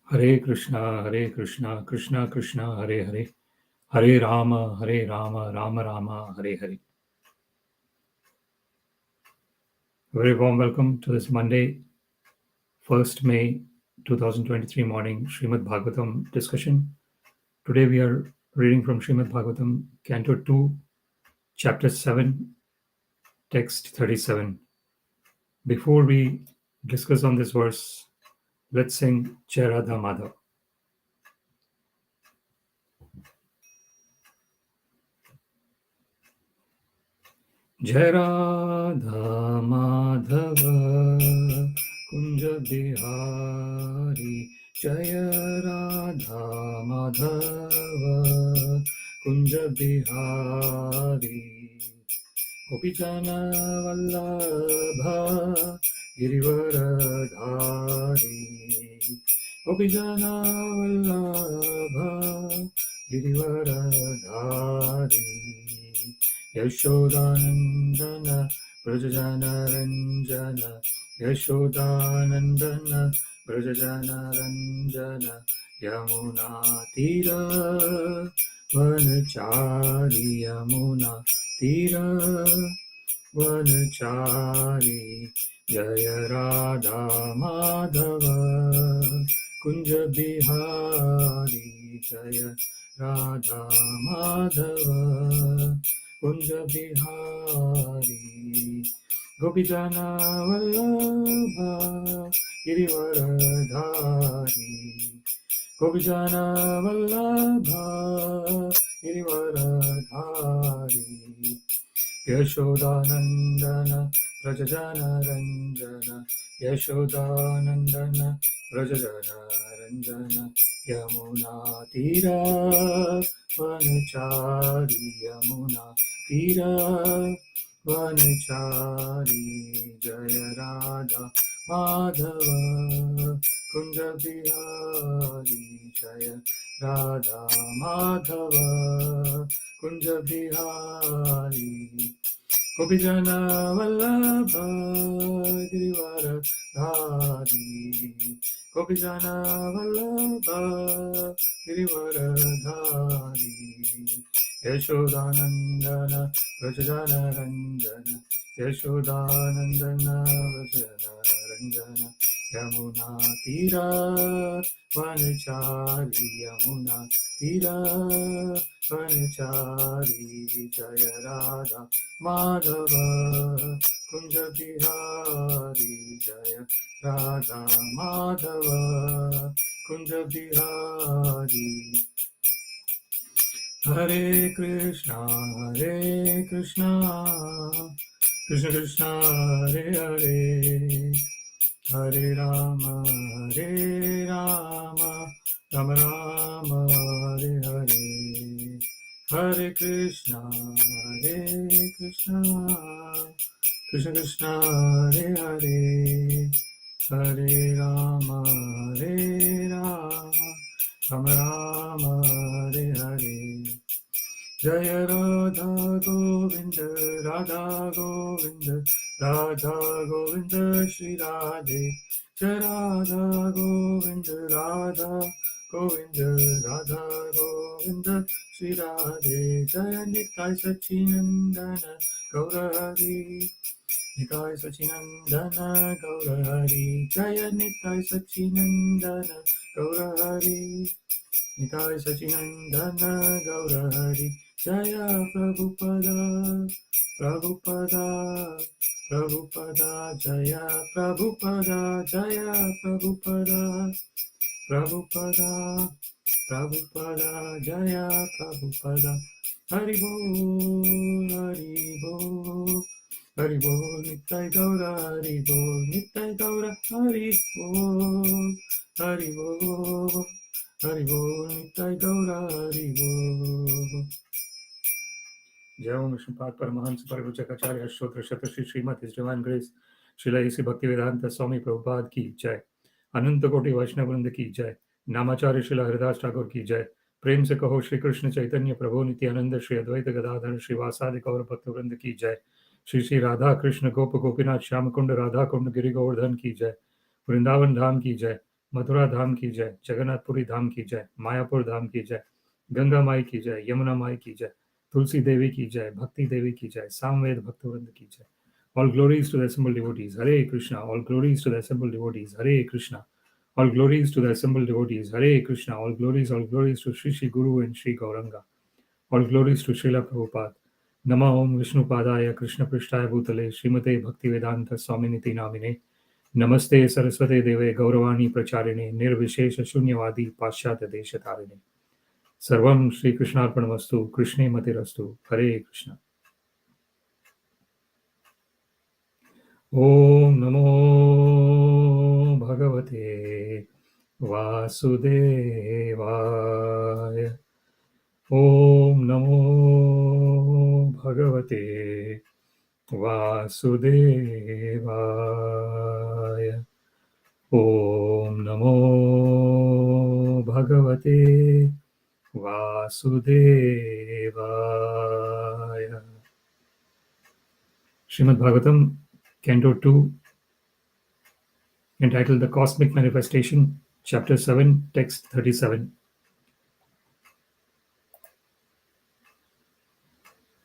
Hare Krishna, Krishna Krishna, Hare Hare, Hare Rama, Rama Rama, Hare Hare. Very warm welcome to this Monday, 1st May 2023 morning Śrīmad-Bhāgavatam discussion. Today we are reading from Śrīmad-Bhāgavatam, Canto 2, Chapter 7, Text 37. Before we discuss on this verse, let's sing Jai Radha Madhav. Jai Radha Madhava Kunja Bihari, Jaya Radha Madhava Kunja Bihari, Gopijana Vallabha Girivaradhari, Gopijana Vallabha Girivaradhari, Yashodanandana Brajajana Ranjana, Yashodanandana Brajajana Ranjana, Yamuna Tira Vanachari, Yamuna Tira Vanachari, Jaya Radha Madhava Kunja Bihari, Jaya Radha Madhava Kunja Bihari, Gopijana Vallabha Girivaradhari, Gopijana Vallabha Girivaradhari, Yashodanandana Brajajana Ranjana, Yashodanandana Brajajana Ranjana, Yamuna Tira Vanachari, Yamuna Tira Vanachari, Jaya Radha Madhava Kunja Bihari, Jaya Radha Madhava Kunja Bihari, Gopijana Vallabha Girivaradhari, Gopijana Vallabha Girivaradhari, Yashodanandana Brajajana Ranjana, Yashodanandana Brajajana Ranjana, Yamuna Tira Vanachari, Yamuna Tira Vanachari, Jaya Radha Madhava Kunja Bihari, Jaya Radha Madhava Kunja Bihari. Hare Krishna, Krishna Krishna, Hare Hare, Hare Rama, Rama Rama, Hare Hare, Hare Krishna, Krishna Krishna, Hare Hare, Hare Rama, Rama Rama, Hare Hare. Jaya Radha Govinda, Radha Govinda, Radha Govinda, Shri Radhe. Jaya Radha Govinda, Radha Govinda, Radha Govinda, Shri Radhe. Jaya Nitai Sachinandana, Gaura Hari. Nitai Sachinandana, Gaura Hari. Jaya Nitai Sachinandana, Gaura Hari. Nitai Sachinandana, Gaura Hari. Jaya Prabhupada, Prabhupada, Prabhupada, Jaya Prabhupada, Jaya Prabhupada, Prabhupada, Prabhupada, Jaya Prabhupada. Hari Bol, Hari Bol, Hari Bol, Nitai Gaura, Hari Bol, Nitai Gaura, Hari Bol, Hari Bol, Hari Bol, Nitai Gaura, Hari Bol. Jai Om Vishnupada Paramahansa Parivrajakacarya Shrotra Shatashi Srimad His Divine Grace Srila A.C. Bhaktivedanta Swami Prabhupada ki Jai, Ananta Koti Vaishnavrinda ki Jai, Namacharya Srila Haridas Thakur ki Jai, प्रेम से कहो श्री कृष्ण चैतन्य प्रभु नित्यानंद श्री अद्वैत गदाधर श्रीवासादि गौर भक्तवृंद की जय, श्री श्री राधा कृष्ण गोप गोपीनाथ श्याम कुंड राधा कुंड गिरि गोवर्धन की जय, वृंदावन धाम की जय, मथुरा धाम की जय, जगन्नाथपुरी धाम की जय, मायापुर धाम की जय, गंगा माई की जय, यमुना माई की जय, तुलसी देवी की जय, भक्ति देवी की जय, सामवेद भक्तवृंद की जय. All glories to the assembled devotees. Hare Krishna. All glories to the assembled devotees. Hare Krishna. All glories to the assembled devotees. Hare Krishna. All glories to Shri Shri Guru and Shri Gauranga. All glories to Srila Prabhupada. Nama Om Vishnu Padaya Krishna Prishtaya Bhutale Srimate Bhaktivedanta Swaminiti Namine. Namaste Saraswate Deve Gauravani Pracharine Nirvishesha Shunyavadi Paśyata Deshatarine. Sarvam Shri Krishna Arpanamastu Krishne Matirastu. Hare Krishna. Om Namo Bhagavate Vasudevaya. Om Namo Bhagavate Vasudevaya. Om Namo Bhagavate Vasudevaya. Śrīmad-Bhāgavatam, Canto 2, entitled The Cosmic Manifestation, Chapter 7, Text 37.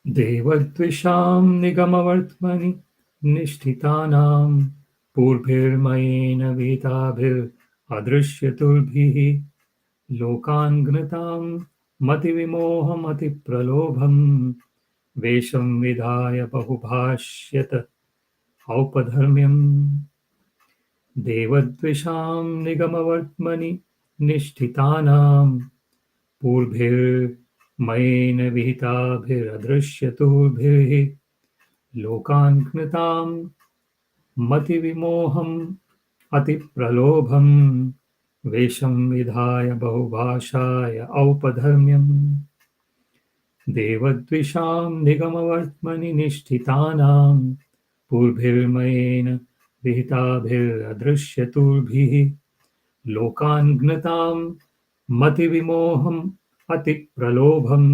Deva-dviṣāṁ nigama-vartmani niṣṭhitānāṁ pūrbhir mayena vihitābhir adṛśya-tūrbhiḥ lokān ghnatāṁ mati-vimoham atipralobhaṁ veṣaṁ vidhāya bahu bhāṣyata aupadharmyam. deva-dviṣāṁ nigama-vartmani niṣṭhitānāṁ pūrbhir mayena vihitābhir adṛśya-tūrbhiḥ lokān ghnatāṁ mati-vimoham atipralobhaṁ veṣaṁ vidhāya bahu bhāṣyata aupadharmyam. deva-dviṣāṁ nigama-vartmani niṣṭhitānāṁ pūrbhir mayena vihitābhir adṛśya-tūrbhiḥ lokān ghnatāṁ mati-vimoham atipralobhaṁ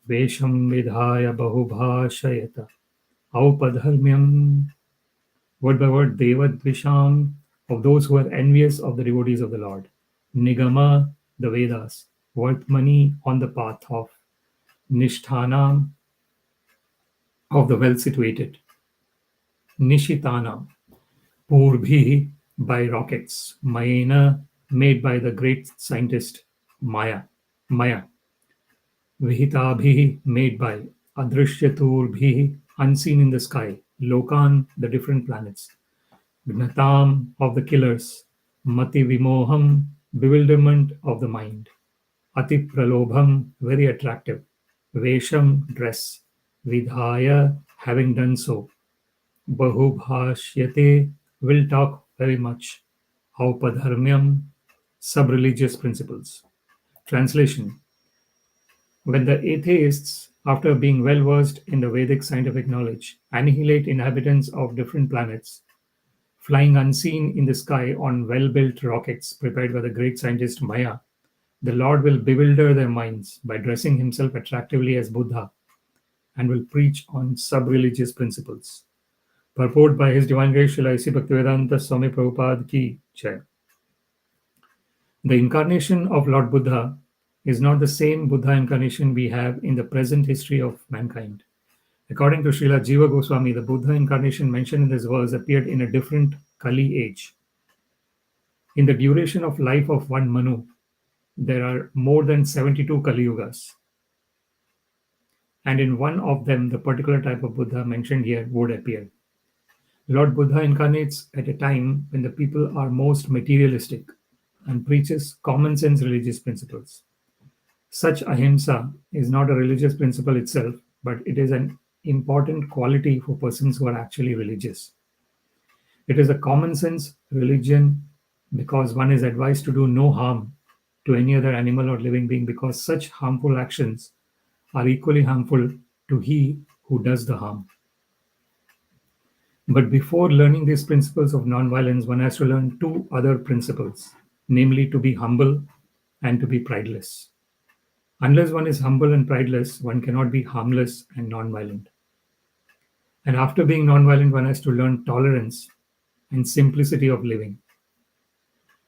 veṣaṁ vidhāya bahu bhāṣyata aupadharmyam. Word by word, deva-dviṣāṁ, of those who are envious of the devotees of the Lord. Nigama, the Vedas. Vartmani, on the path of. Niṣṭhitānāṁ, of the well-situated. niṣṭhitānāṁ, pūrbhir, by rockets. Mayena, made by the great scientist Maya. Vihitābhir, made by. adṛśya-tūrbhiḥ, unseen in the sky. Lokān, the different planets. Ghnatāṁ, of the killers. mati-vimoham, bewilderment of the mind. atipralobhaṁ, very attractive. veṣaṁ, dress. vidhāya, having done so. bahu bhāṣyate, will talk very much. aupadharmyam, subreligious principles. Translation. When the atheists, after being well versed in the Vedic scientific knowledge, annihilate inhabitants of different planets, flying unseen in the sky on well-built rockets prepared by the great scientist Maya, the Lord will bewilder their minds by dressing himself attractively as Buddha and will preach on subreligious principles. Purport by His Divine Grace Srila A.C. Bhaktivedanta Swami Prabhupada ki Jai. The incarnation of Lord Buddha is not the same Buddha incarnation we have in the present history of mankind. According to Srila Jiva Goswami, the Buddha incarnation mentioned in this verse appeared in a different Kali age. In the duration of life of one Manu, there are more than 72 Kali Yugas. And in one of them, the particular type of Buddha mentioned here would appear. Lord Buddha incarnates at a time when the people are most materialistic and preaches common sense religious principles. Such ahimsa is not a religious principle itself, but it is an important quality for persons who are actually religious. It is a common sense religion because one is advised to do no harm to any other animal or living being, because such harmful actions are equally harmful to he who does the harm. But before learning these principles of non-violence, one has to learn two other principles, namely to be humble and to be prideless. Unless one is humble and prideless, one cannot be harmless and non-violent. And after being non-violent, one has to learn tolerance and simplicity of living.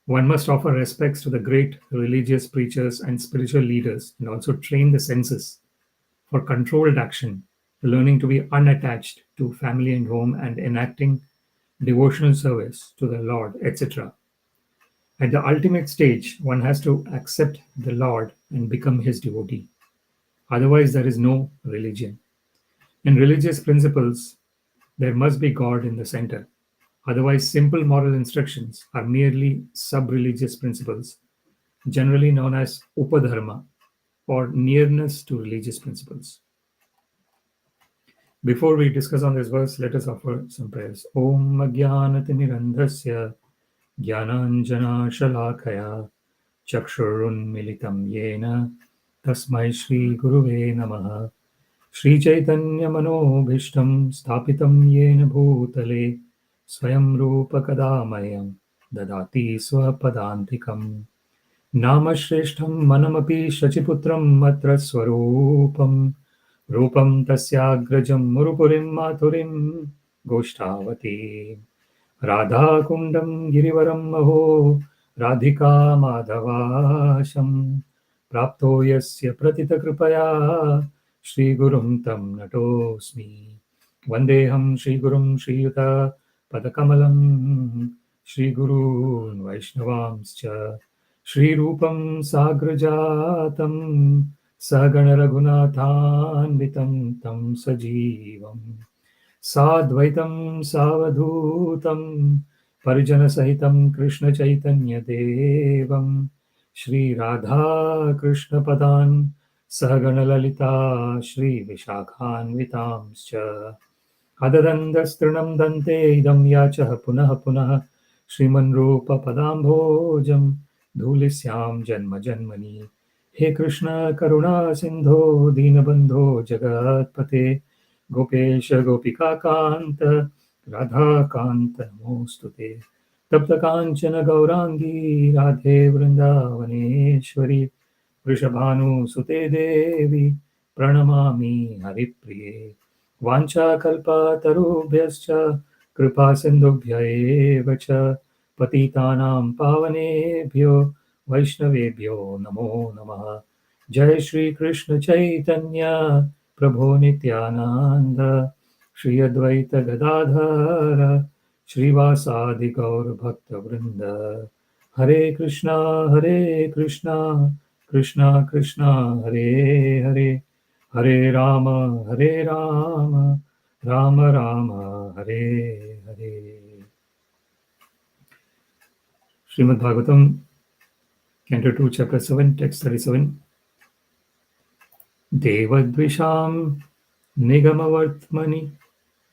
One must offer respects to the great religious preachers and spiritual leaders and also train the senses for controlled action, learning to be unattached to family and home and enacting devotional service to the Lord, etc. At the ultimate stage, one has to accept the Lord and become his devotee. Otherwise, there is no religion. In religious principles, there must be God in the center. Otherwise, simple moral instructions are merely sub-religious principles, generally known as aupadharmyam, or nearness to religious principles. Before we discuss on this verse, let us offer some prayers. Om Ajnanatirandhasya Jnananjana Shalakaya Chakshurunmilitam Yena Tasmai Shri Guruve Namaha Shri Chaitanya Manobhishtam Sthapitam Yena Bhutale Swayam Rupa Kadamayam Dadati Swapadantikam Namashreshtham Manamapi Shachiputram Matra Swarupam Rupam Tasyagrajam Murupurim Maturim Goshtavati Radha Kundam Girivaram Maho Radhika Madhavasham Prapto Yasya Pratita Kripaya Shri Gurum Tam Natosmi Vandeham Shri Gurum Shri Yuta Padakamalam Shri Gurun Vaishnavamscha Shri Rupam Sagrajatam Sagana Raghunathanvitam Tam Sajivam Sadvaitam Savadhutam Parijana Sahitam Krishna Chaitanya Devam Shri Radha Krishna Padan Sahagana Lalita Shri Vishakhan Vitamscha Adadandastrinam Dante Idam Yachah Punaha Punaha Shriman Rupa Padambhojam Dhulisyam Janma Janmani He Krishna Karuna Sindho Dinabandho Jagatpate Gopesha Gopika Kanta Radha Kanta Namostute Tapta Kanchana Gaurangi Radhe Vrindavaneshwari Vrishabhanu Sute Devi Pranamami Haripriye Vancha Kalpa Tarubhyascha Kripa Sindhubhya eva cha Patitanam Pavanebhyo Vaishnavebhyo Namo Namaha Jai Shri Krishna Chaitanya Prabhu Nityananda Shri Advaita Gadadhara Shrivasadi Gaur Bhakta Vrinda Hare Krishna Krishna Krishna Hare Hare Hare Rama Rama Rama Hare Hare. Śrīmad-Bhāgavatam, Canto 2, Chapter 7, Text 37. Deva-dviṣāṁ nigama-vartmani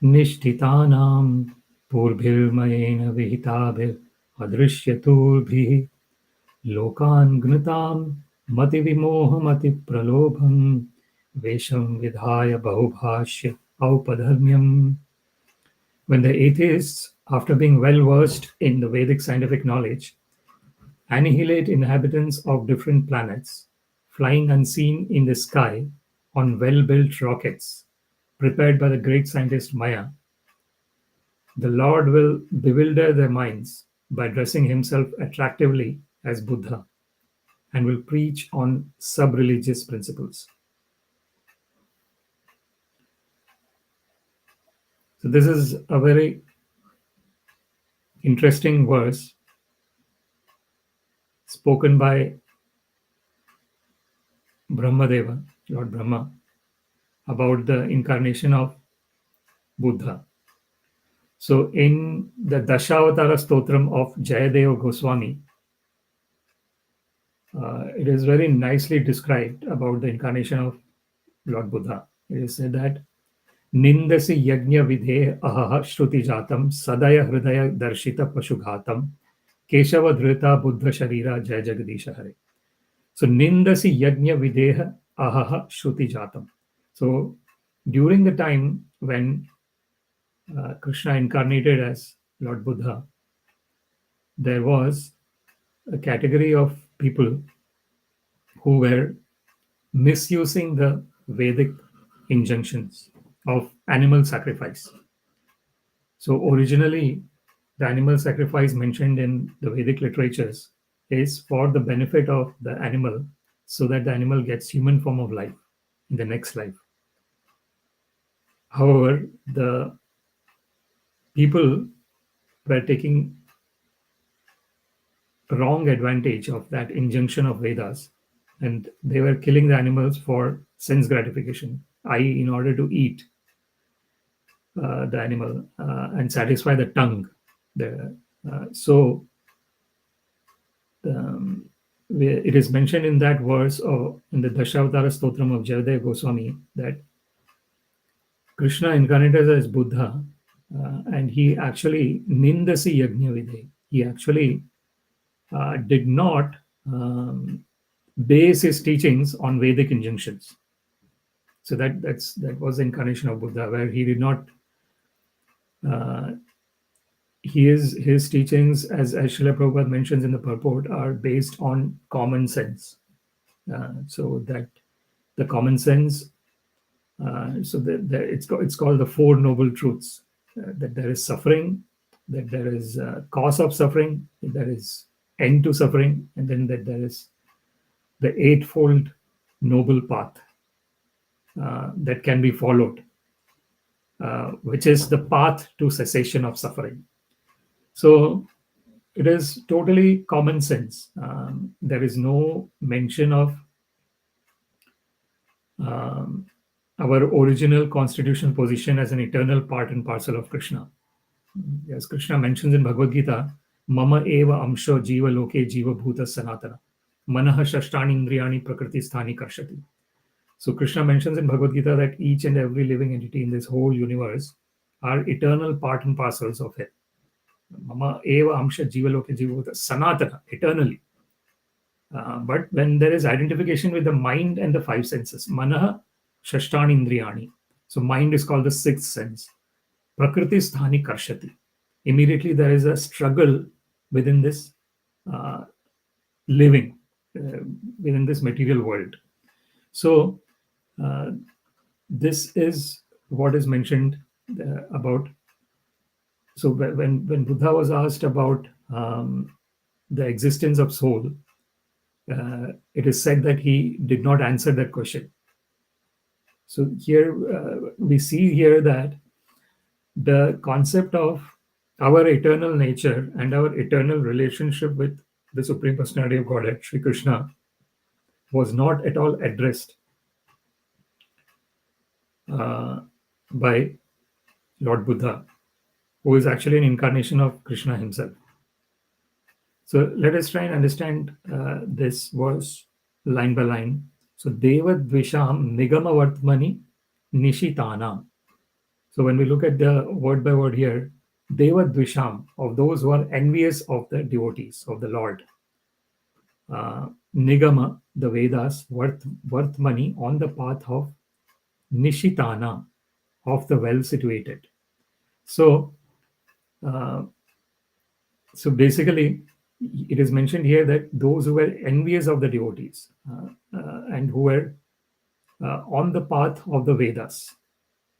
niṣṭhitānāṁ pūrbhir mayena vihitābhir adṛśya-tūrbhiḥ lokān ghnatāṁ mati-vimoham atipralobhaṁ veṣaṁ vidhāya bahu aupadharmyam. When the atheists, after being well versed in the Vedic scientific knowledge, annihilate inhabitants of different planets, flying unseen in the sky on well-built rockets prepared by the great scientist Maya, the Lord will bewilder their minds by dressing himself attractively as Buddha and will preach on sub-religious principles. So this is a very interesting verse spoken by Brahmadeva, Lord Brahma, about the incarnation of Buddha. So in the Dashavatara Stotram of Jayadeva Goswami, it is very nicely described about the incarnation of Lord Buddha. It is said that Nindasi yajna vidhe ahaha shruti jatam sadaya hridaya darshita pashughatam keshava dhrita buddha sharira jaya jagadisha hare. So Nindasi yajna videha ahaha shruti jatam. So during the time when Krishna incarnated as Lord Buddha, there was a category of people who were misusing the Vedic injunctions of animal sacrifice. So originally, the animal sacrifice mentioned in the Vedic literatures is for the benefit of the animal, so that the animal gets human form of life in the next life. However, the people were taking wrong advantage of that injunction of Vedas, and they were killing the animals for sense gratification, i.e., in order to eat the animal and satisfy the tongue. So it is mentioned in that verse in the Dashavatara Stotram of Jayadeva Goswami that Krishna incarnated as Buddha, and he actually nindasi yajna vidhe. He actually did not base his teachings on Vedic injunctions. So that was the incarnation of Buddha, where he did not. His teachings, as Srila Prabhupada mentions in the purport, are based on common sense. So that the common sense, it's called the Four Noble Truths: that there is suffering, that there is cause of suffering, that there is end to suffering, and then that there is the eightfold noble path that can be followed, which is the path to cessation of suffering. So it is totally common sense. There is no mention of our original constitutional position as an eternal part and parcel of Krishna. As Krishna mentions in Bhagavad Gita, Mama eva amsho jiva loke jiva bhuta sanātana. Manaha shashtani indriyani prakriti sthani karshati. So Krishna mentions in Bhagavad Gita that each and every living entity in this whole universe are eternal part and parcels of it. Mama eva amsha jiva loke jiva bhuta sanātana, eternally. But when there is identification with the mind and the five senses, manaha shashtani indriyani. So mind is called the sixth sense. Prakriti sthani karshati. Immediately there is a struggle within this living, within this material world. So this is what is mentioned about. So when Buddha was asked about the existence of soul, it is said that he did not answer that question. So here we see here that the concept of our eternal nature and our eternal relationship with the Supreme Personality of Godhead, Sri Krishna, was not at all addressed by Lord Buddha, who is actually an incarnation of Krishna himself. So let us try and understand this verse line by line. So deva-dviṣāṁ nigama-vartmani niṣṭhitānāṁ. So when we look at the word by word here, deva-dviṣāṁ, of those who are envious of the devotees of the Lord. Nigama, the Vedas, vartmani, on the path of niṣṭhitānāṁ, of the well situated. So basically, it is mentioned here that those who were envious of the devotees and who were on the path of the Vedas.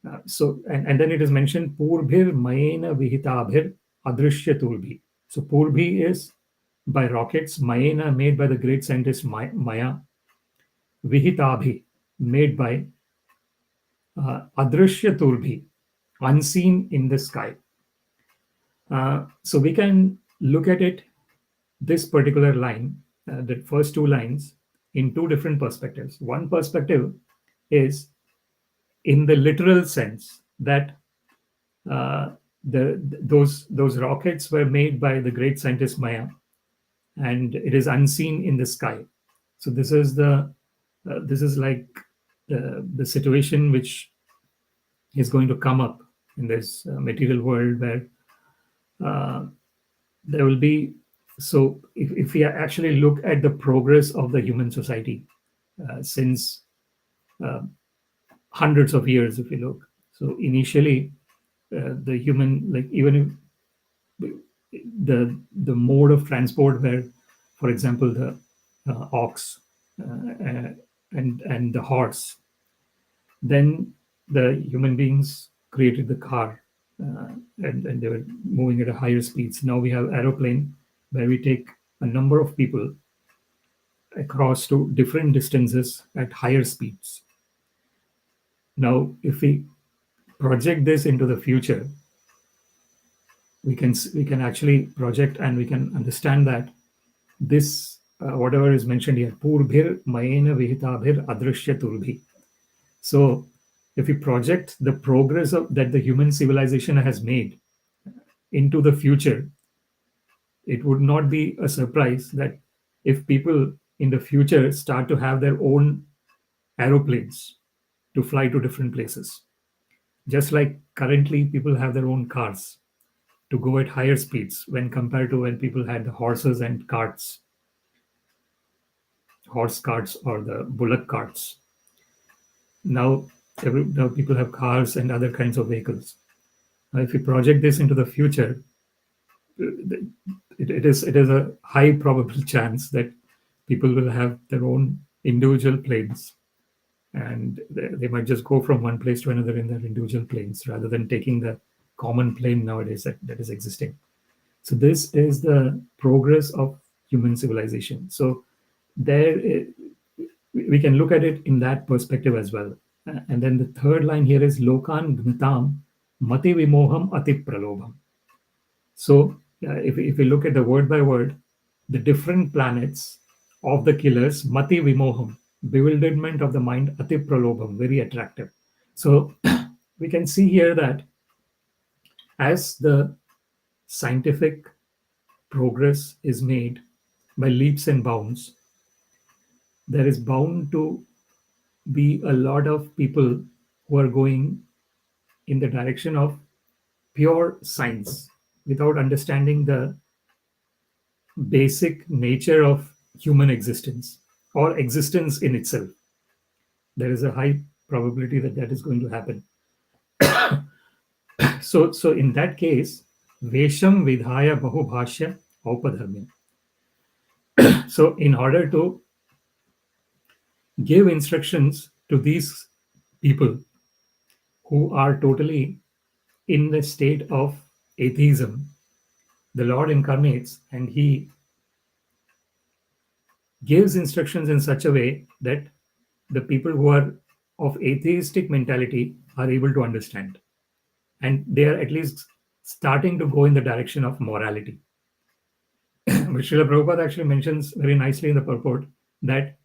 And then it is mentioned pūrbhir, mayena, vihitābhir, adṛśya-tūrbhiḥ. So pūrbhir is by rockets, mayena made by the great scientist Maya, vihitābhir made by adṛśya-tūrbhiḥ, unseen in the sky. So we can look at it, this particular line, the first two lines, in two different perspectives. One perspective is in the literal sense that those rockets were made by the great scientist Maya, and it is unseen in the sky. So this is like the situation which is going to come up in this material world, where there will be. So if we actually look at the progress of the human society since hundreds of years, if we look, so initially the human, like, even if the mode of transport were, for example, the ox and the horse, then the human beings created the car, and they were moving at a higher speeds. Now we have aeroplane, where we take a number of people across to different distances at higher speeds. Now, if we project this into the future, we can actually project and we can understand that this whatever is mentioned here, pūrbhir, mayena, vihitābhir, adṛśya-tūrbhiḥ. So, if we project the progress that the human civilization has made into the future, it would not be a surprise that if people in the future start to have their own aeroplanes to fly to different places, just like currently people have their own cars to go at higher speeds when compared to when people had the horses and carts, horse carts or the bullock carts. Now people have cars and other kinds of vehicles. Now, if you project this into the future, it is a high probable chance that people will have their own individual planes, and they might just go from one place to another in their individual planes rather than taking the common plane nowadays that is existing. So this is the progress of human civilization. So there we can look at it in that perspective as well. And then the third line here is lokān ghnatāṁ mati-vimoham atipralobhaṁ. So if we look at the word by word, the different planets of the killers, mati-vimoham, bewilderment of the mind, atipralobhaṁ, very attractive. So we can see here that as the scientific progress is made by leaps and bounds, there is bound to be a lot of people who are going in the direction of pure science without understanding the basic nature of human existence or existence in itself. There is a high probability that that is going to happen. So in that case, veṣaṁ, vidhāya, bahu, bhāṣya, aupadharmyam. So in order to give instructions to these people who are totally in the state of atheism, the Lord incarnates and he gives instructions in such a way that the people who are of atheistic mentality are able to understand, and they are at least starting to go in the direction of morality. But Srila Prabhupada actually mentions very nicely in the purport that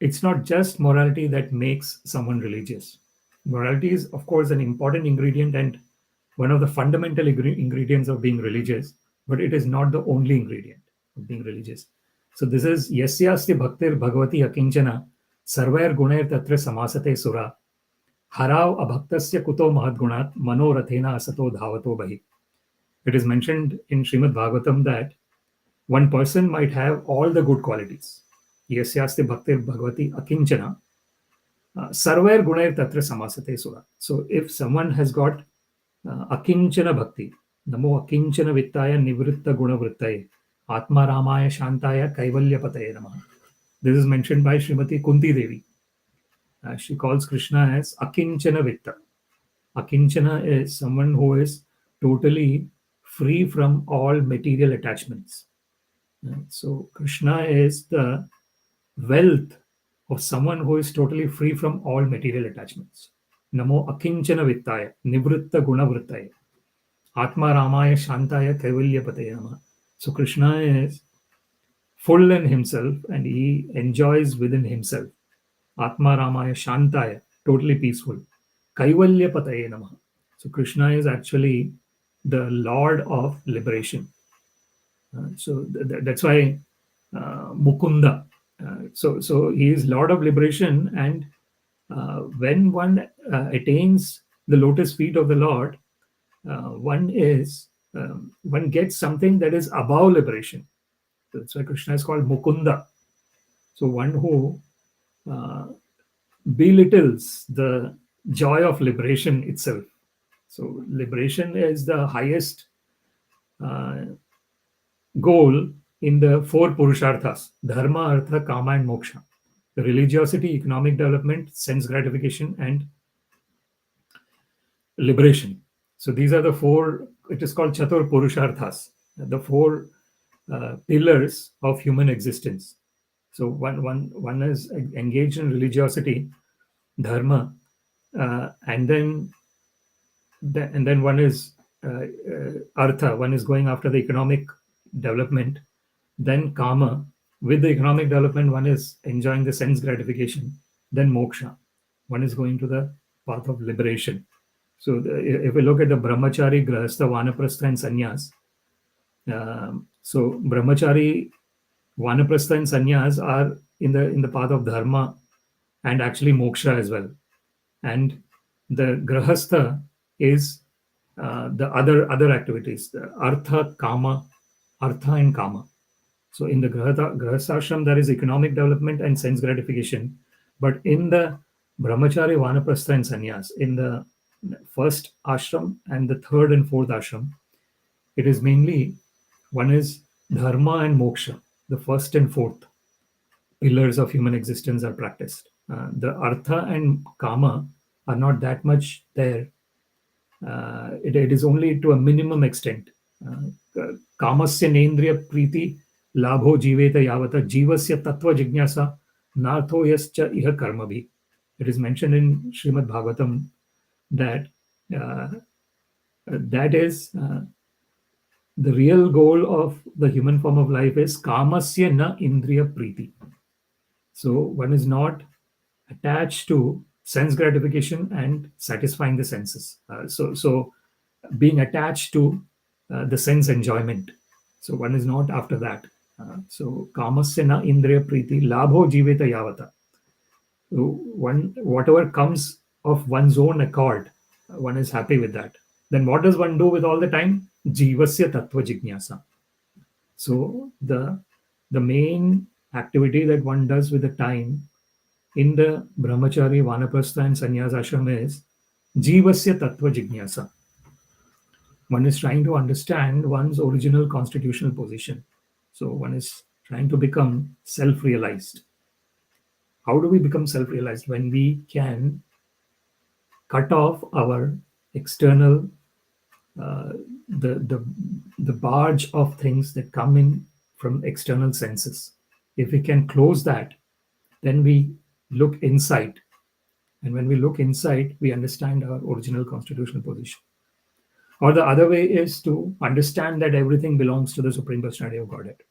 it's not just morality that makes someone religious. Morality is, of course, an important ingredient and one of the fundamental ingredients of being religious, but it is not the only ingredient of being religious. So this is yasyasti bhaktir bhagavati akinchana sarvair gunair tatra samasate sura harav abhaktasya kuto mahadgunat manorathena asato dhavato bahi. It is mentioned in Śrīmad-Bhāgavatam that one person might have all the good qualities. Yasyasti bhaktir bhagavati akinchana sarvair gunair tatra samasate sura. So if someone has got akinchana bhakti, namo akinchana vittaya nivritta guna vrittaye atma ramaya shantaya kaivalya pataye namaha. This is mentioned by Srimati Kunti Devi. She calls Krishna as akinchana vitta. Akinchana is someone who is totally free from all material attachments. So Krishna is the wealth of someone who is totally free from all material attachments. Namo akinchana vittaya nivritta guna vrittaye atma ramaya shantaya kaivalya pataye namaha. So Krishna is full in himself and he enjoys within himself. Atma ramaya shantaya, totally peaceful. Kaivalya pataye namaha. So Krishna is actually the Lord of liberation. So that's why Mukunda. So he is Lord of liberation, and when one attains the lotus feet of the Lord, one gets something that is above liberation. That's why Krishna is called Mukunda. So one who belittles the joy of liberation itself. So liberation is the highest goal in the four purusharthas: dharma, artha, kama, and moksha. The religiosity, economic development, sense gratification, and liberation. So these are the four, it is called Chatur Purusharthas, the four pillars of human existence. So one is engaged in religiosity, dharma, and then one is artha, one is going after the economic development, then kama. With the economic development, one is enjoying the sense gratification, then moksha, one is going to the path of liberation. So if we look at the brahmachari, grahastha, vanaprastha, and sannyas, so brahmachari, vanaprastha, and sannyas are in the path of dharma and actually moksha as well. And the grahastha is the other activities, the artha and kama. So in the grahasthashram, there is economic development and sense gratification. But in the brahmachari, vanaprastha, and sannyas, in the first ashram and the third and fourth ashram, it is mainly, one is dharma and moksha. The first and fourth pillars of human existence are practiced. The artha and kama are not that much there. It is only to a minimum extent. Kamasya nendriya priti labho jiveta yavata jivasya tattva jignasa nartho yascha iha karmabhi. It is mentioned in Śrīmad-Bhāgavatam that that is the real goal of the human form of life is kamasya na indriya priti. So one is not attached to sense gratification and satisfying the senses. So being attached to the sense enjoyment. So one is not after that. So kamasya na indriya priti labho jiveta yavata. So whatever comes of one's own accord, one is happy with that. Then what does one do with all the time? Jivasya tattva jignasa. So the main activity that one does with the time in the brahmachari, vanaprastha, and sannyas ashram is jivasya tattva jignasa. One is trying to understand one's original constitutional position. So one is trying to become self-realized. How do we become self-realized? When we can cut off our external, the barge of things that come in from external senses. If we can close that, then we look inside. And when we look inside, we understand our original constitutional position. Or the other way is to understand that everything belongs to the Supreme Personality of Godhead.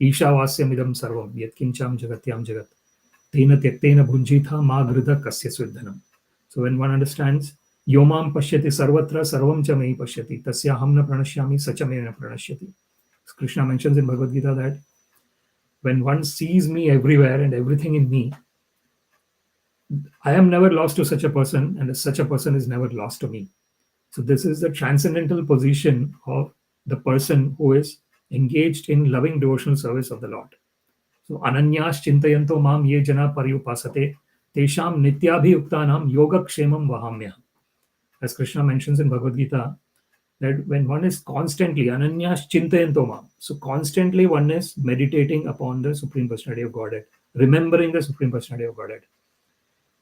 Ishavasyam idam sarvam yat kincham jagatyam jagat tena tyaktena bhunjitha ma ghrida kasya sviddhanam. So when one understands yomam pashyati sarvatra sarvam cha mei pashyati tasyaham na pranashyami sacha me na pranashyati. Krishna mentions in Bhagavad Gita that when one sees me everywhere and everything in me, I am never lost to such a person, and such a person is never lost to me. So this is the transcendental position of the person who is engaged in loving devotional service of the Lord. So ananyas chintayanto mam ye jana paryupasate tesham nityabhiyuktānāṁ yogakshemam vahamya. As Krishna mentions in Bhagavad Gita, that when one is constantly ananyas chintayanto mam, so constantly one is meditating upon the Supreme Personality of Godhead, remembering the Supreme Personality of Godhead.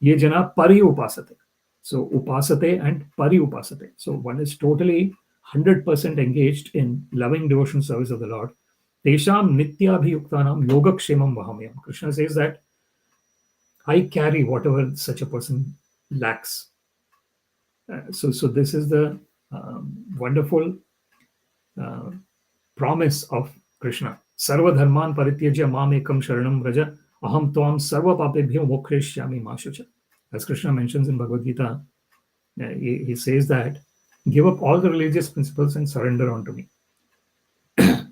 Ye jana paryupasate. So upasate and pari-upasate. So one is totally 100% engaged in loving devotion service of the Lord. Tesham nityabhiyuktānāṁ yogakshemam vahamyam. Krishna says that I carry whatever such a person lacks. So this is the wonderful promise of Krishna. Sarva dharman parityajya mam ekam sharanam vraja aham tvam sarva papebhyo mokshishyami ma shucha. As Krishna mentions in Bhagavad Gita, he says that give up all the religious principles and surrender unto me.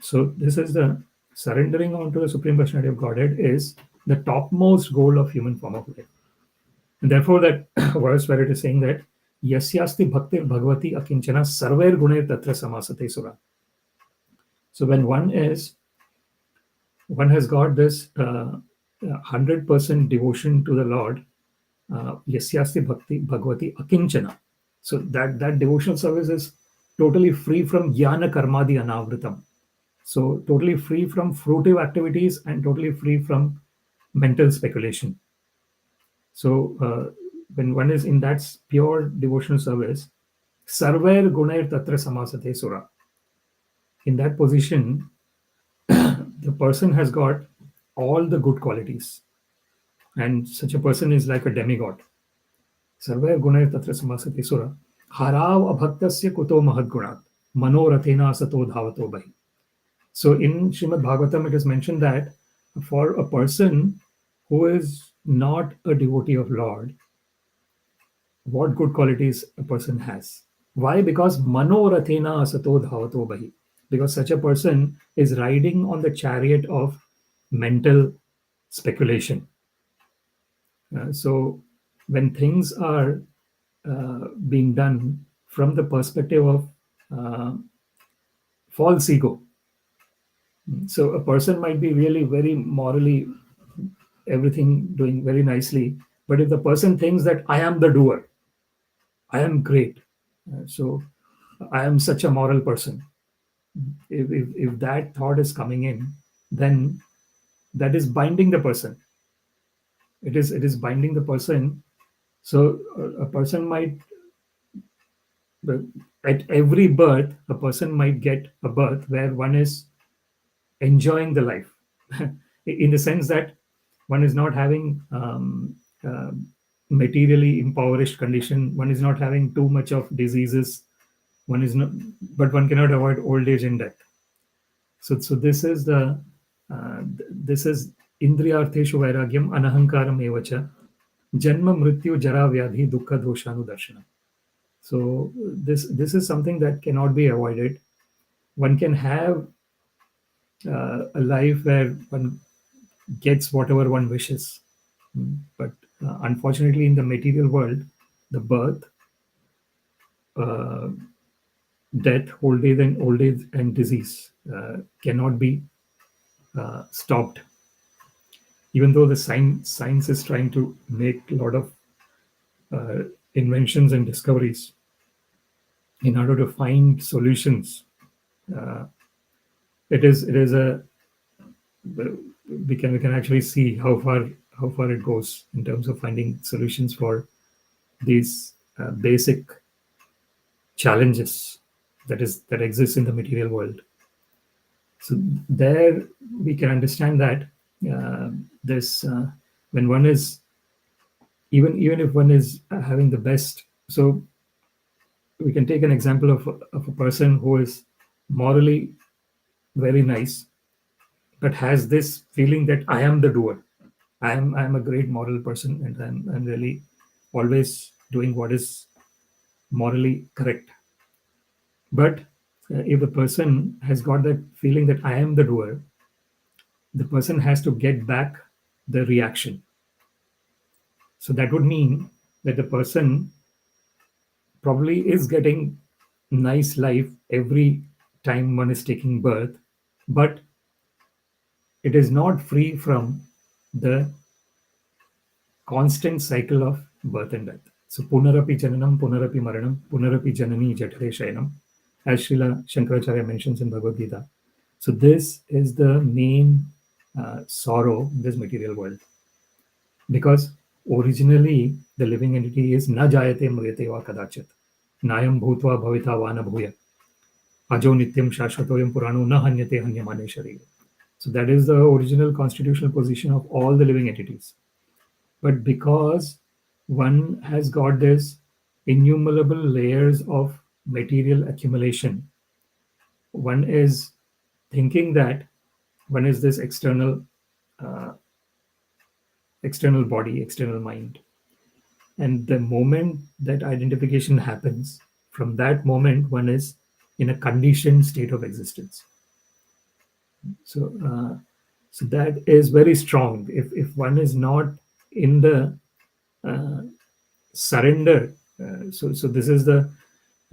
So this is the surrendering unto the Supreme Personality of Godhead is the topmost goal of human form of life. And therefore that verse where it is saying that yasyasti bhaktir bhagavati akinchana sarver gunair tatra samasate sura. So when one has got this 100% devotion to the Lord, yasyasti bhakti bhagavati akinchana. So that devotional service is totally free from jnana karmadi anavritam. So totally free from fruitive activities and totally free from mental speculation. So when one is in that pure devotional service, Sarvair gunair tatra samasate sura. In that position, the person has got all the good qualities, and such a person is like a demigod. Sarvair gunair tatra samasate sura. Harav abhaktasya kuto mahadgunat. Manorathena sato dhavato bahi. So in Śrīmad-Bhāgavatam, it is mentioned that for a person who is not a devotee of Lord, what good qualities a person has. Why? Because manorathena asato dhavato bahi. Because such a person is riding on the chariot of mental speculation. So when things are being done from the perspective of false ego, so a person might be really very morally, everything doing very nicely, but if the person thinks that I am the doer, I am great, so I am such a moral person, if that thought is coming in, then that is binding the person. It is binding the person. So a person might, at every birth, a person might get a birth where one is enjoying the life, in the sense that one is not having materially impoverished condition. One is not having too much of diseases. One is not, but one cannot avoid old age and death. So this is the this is indriyartheshu vairagyam anahankaram evacha janma mrityu jara vyadhi dukkha doshanudarshana. So this is something that cannot be avoided. One can have a life where one gets whatever one wishes, but unfortunately in the material world, the birth, death, old age and disease cannot be stopped. Even though the science is trying to make a lot of inventions and discoveries in order to find solutions, it is a we can actually see how far it goes in terms of finding solutions for these basic challenges that exist in the material world. So there we can understand that this when one is even if one is having the best. So we can take an example of a person who is morally very nice, but has this feeling that I am the doer. I am a great moral person, and I'm really always doing what is morally correct. But if the person has got that feeling that I am the doer, the person has to get back the reaction. So that would mean that the person probably is getting nice life every time one is taking birth, but it is not free from the constant cycle of birth and death. So punarapi jananam, punarapi maranam, punarapi janani jatare shayanam, as Srila Shankaracharya mentions in Bhagavad Gita. So this is the main sorrow in this material world, because originally the living entity is na jayate mriyate va kadachat nayam bhutva bhavita va na bhuya ajo nityam shashvatoyam purano na hanyate hanyamane sharire. So that is the original constitutional position of all the living entities. But because one has got this innumerable layers of material accumulation, one is thinking that one is this external body, external mind. And the moment that identification happens, from that moment, one is in a conditioned state of existence. So that is very strong. If one is not in the surrender, so this is the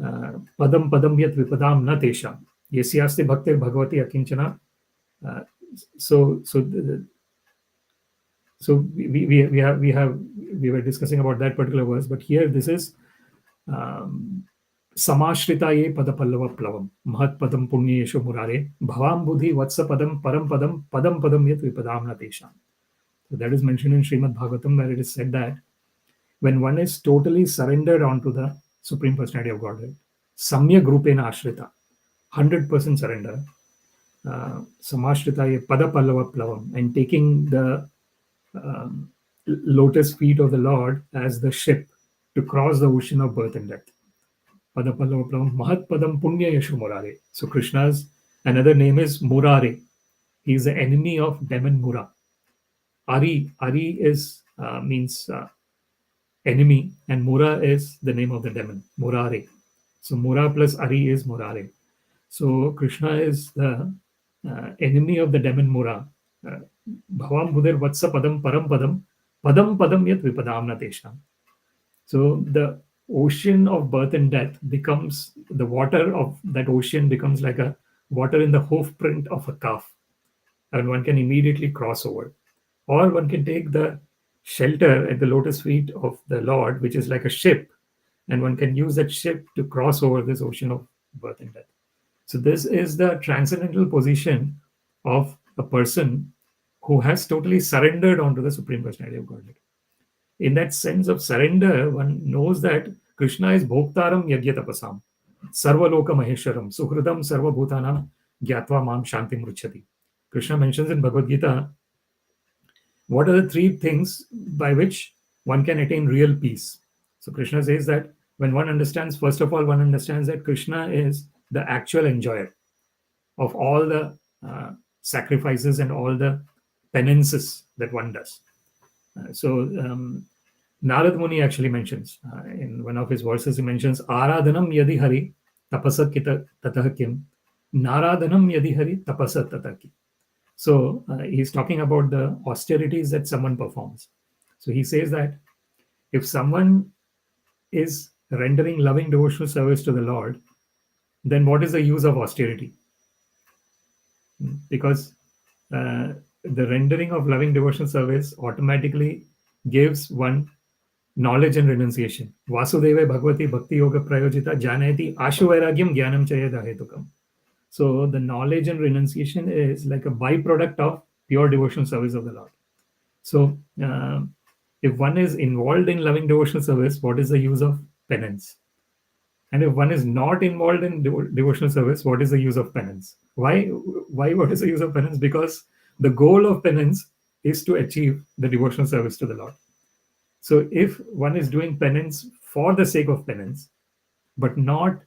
padam padam yat vipadam na tesham yasyaste bhaktir bhagavati akinchana. So we were discussing about that particular verse, but here this is samashritaye padapallava plavam mahat padam punyeshu murare bhavam buddhi vatsa padam padam yat vipadam na tesham. So that is mentioned in Śrīmad-Bhāgavatam, where it is said that when one is totally surrendered onto the Supreme Personality of Godhead, samyak rupena ashrita, 100% surrender, samashritaye padapallavapplavam, and taking the lotus feet of the Lord as the ship to cross the ocean of birth and death. Padapallavapplavam mahatpadam punya yashu murare. So Krishna's another name is Murare. He is the enemy of demon Mura. Ari is means enemy, and Mura is the name of the demon, Murare. So Mura plus Ari is Murare. So Krishna is the enemy of the demon Mura. Bhavam Buddhir Vatsa Padam Param Padam Padam Padam Yat Vipadamna Tesham. So the ocean of birth and death becomes, the water of that ocean becomes like a water in the hoof print of a calf, and one can immediately cross over. Or one can take the shelter at the lotus feet of the Lord, which is like a ship, and one can use that ship to cross over this ocean of birth and death. So this is the transcendental position of a person who has totally surrendered onto the Supreme Personality of Godhead. In that sense of surrender, one knows that Krishna is bhoktaram yagyatapasam, sarvaloka mahesharam, suhridam sarvabhutanam gyatva mam shantim ruchati. Krishna mentions in Bhagavad Gita, what are the three things by which one can attain real peace? So Krishna says that when one understands, first of all, one understands that Krishna is the actual enjoyer of all the sacrifices and all the penances that one does. So Narad Muni actually mentions in one of his verses, he mentions Aradhanam yadi hari tapasat kita tatah kim, Naradhanam yadi hari tapasat tatah kim. So he's talking about the austerities that someone performs. So he says that if someone is rendering loving devotional service to the Lord, then what is the use of austerity? Because the rendering of loving devotional service automatically gives one knowledge and renunciation. Vasudeva Bhagavati Bhakti Yoga Prayojita Janayati Ashu Vairagyam Jnanam Chayada Hetukam. So the knowledge and renunciation is like a byproduct of pure devotional service of the Lord. So if one is involved in loving devotional service, what is the use of penance? And if one is not involved in devotional service, what is the use of penance? Why? What is the use of penance? Because the goal of penance is to achieve the devotional service to the Lord. So if one is doing penance for the sake of penance, but not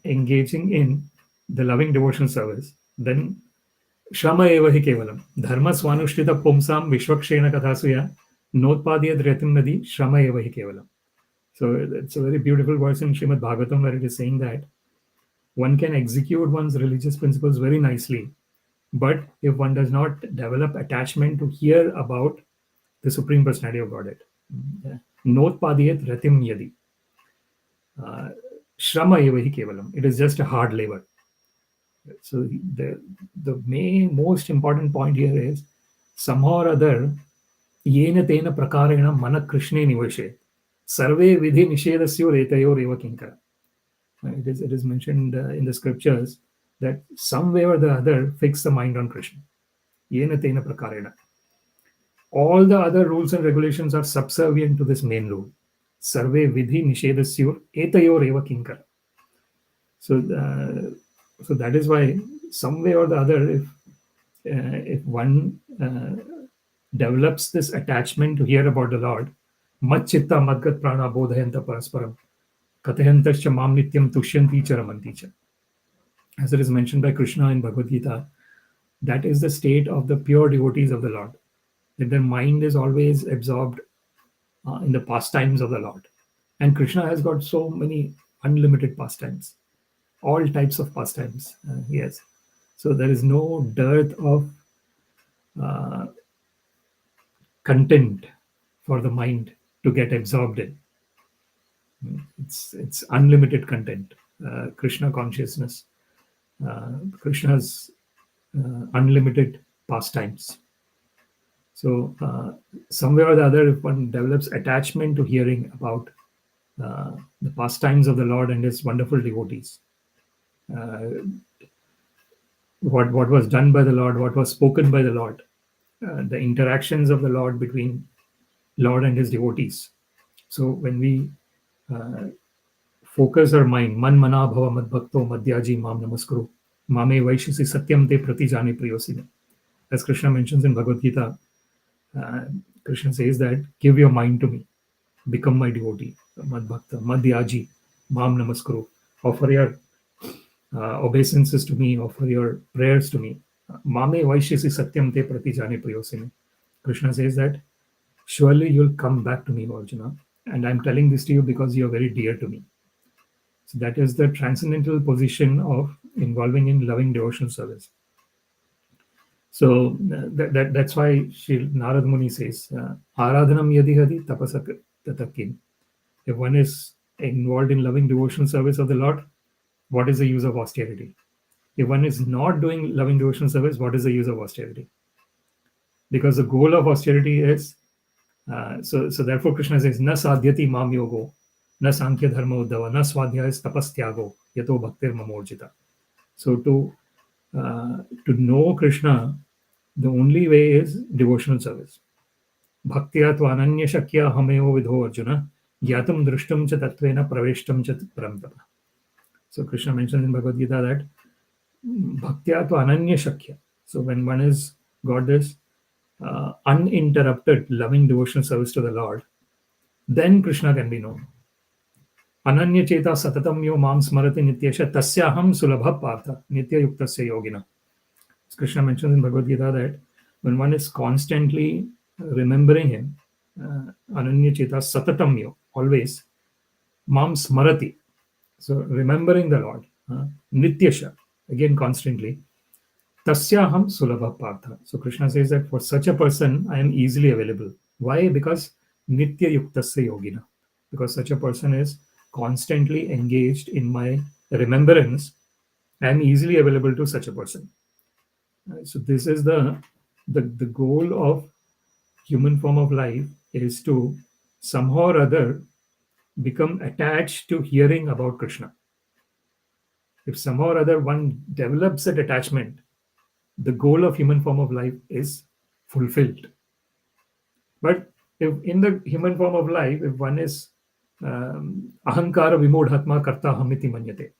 engaging in the loving devotional service, then Shrama eva hi kevalam. Dharma swanushrita pumsam vishwakshena kathasuya notpadiyad retim nadi Shrama eva hi kevalam. So it's a very beautiful verse in Śrīmad-Bhāgavatam where it is saying that one can execute one's religious principles very nicely, but if one does not develop attachment to hear about the Supreme Personality of Godhead, notpadiyat ratim yadi, shrama eva hi kevalam, it is just a hard labor. So the most important point here is somehow or other, yena tena prakarena mana krishne nivashe sarve vidhi nishedasyo retayor eva kinkara. It is mentioned in the scriptures that some way or the other fix the mind on Krishna. Yena tena prakarena. All the other rules and regulations are subservient to this main rule. Sarve vidhi nishedasyo etayor eva kinkara. So that is why some way or the other, if one develops this attachment to hear about the Lord, mat chitta madgat prana bodhayanta parasparam kathayantascha mam nityam tushyanti charamanti cha. As it is mentioned by Krishna in Bhagavad Gita, that is the state of the pure devotees of the Lord, that their mind is always absorbed in the pastimes of the Lord. And Krishna has got so many unlimited pastimes, all types of pastimes he has. So there is no dearth of content for the mind to get absorbed in. It's unlimited content, Krishna consciousness, Krishna's unlimited pastimes. So somewhere or the other, if one develops attachment to hearing about the pastimes of the Lord and his wonderful devotees, what was done by the Lord, what was spoken by the Lord, the interactions of the Lord between Lord and his devotees. So when we focus our mind, man mana bhava mad bhakto madhyaji mam namaskuru, mame vaishisi satyam te pratijani priyosine. As Krishna mentions in Bhagavad Gita, Krishna says that give your mind to me, become my devotee, mad bhakta, madhyaji, mam namaskuru, offer your obeisances to me, offer your prayers to me. Mame vaishisi satyam te pratijani priyosine. Krishna says that surely you'll come back to me, Arjuna, and I'm telling this to you because you're very dear to me. So that is the transcendental position of involving in loving devotional service. So that's why Sri Narad Muni says, Aradhanam yadihadi tapasak tatakin. If one is involved in loving devotional service of the Lord, what is the use of austerity? If one is not doing loving devotional service, what is the use of austerity? Because the goal of austerity is, so therefore Krishna says, na sadhyati mam yogo, na sankhya dharma uddhava, na swadhyaya tapastyago, yato bhaktir mamorjita. So to know Krishna, the only way is devotional service. Bhaktya tu ananya shakya hameo vidho Arjuna, gyatam drishtam cha tatvena praveshtam cha paramtapa. So Krishna mentions in Bhagavad Gita that bhaktya tu ananya shakya. So when one has got this uninterrupted loving devotional service to the Lord, then Krishna can be known. Ananya cheta satatam yo mam smarati nityasha tasyaham sulabha partha nitya yuktasya yogina. Krishna mentions in Bhagavad Gita that when one is constantly remembering him, ananya cheta satatam yo, always, mam smarati, so remembering the Lord, nityasha, again constantly, tasyaham sulabha partha. So Krishna says that for such a person, I am easily available. Why? Because nitya yuktasya yogina. Because such a person is constantly engaged in my remembrance. I am easily available to such a person. So this is the goal of human form of life, is to somehow or other become attached to hearing about Krishna. If somehow or other one develops that attachment, the goal of human form of life is fulfilled. But if in the human form of life, if one is ahankara vimodhatma karta hamiti manyate,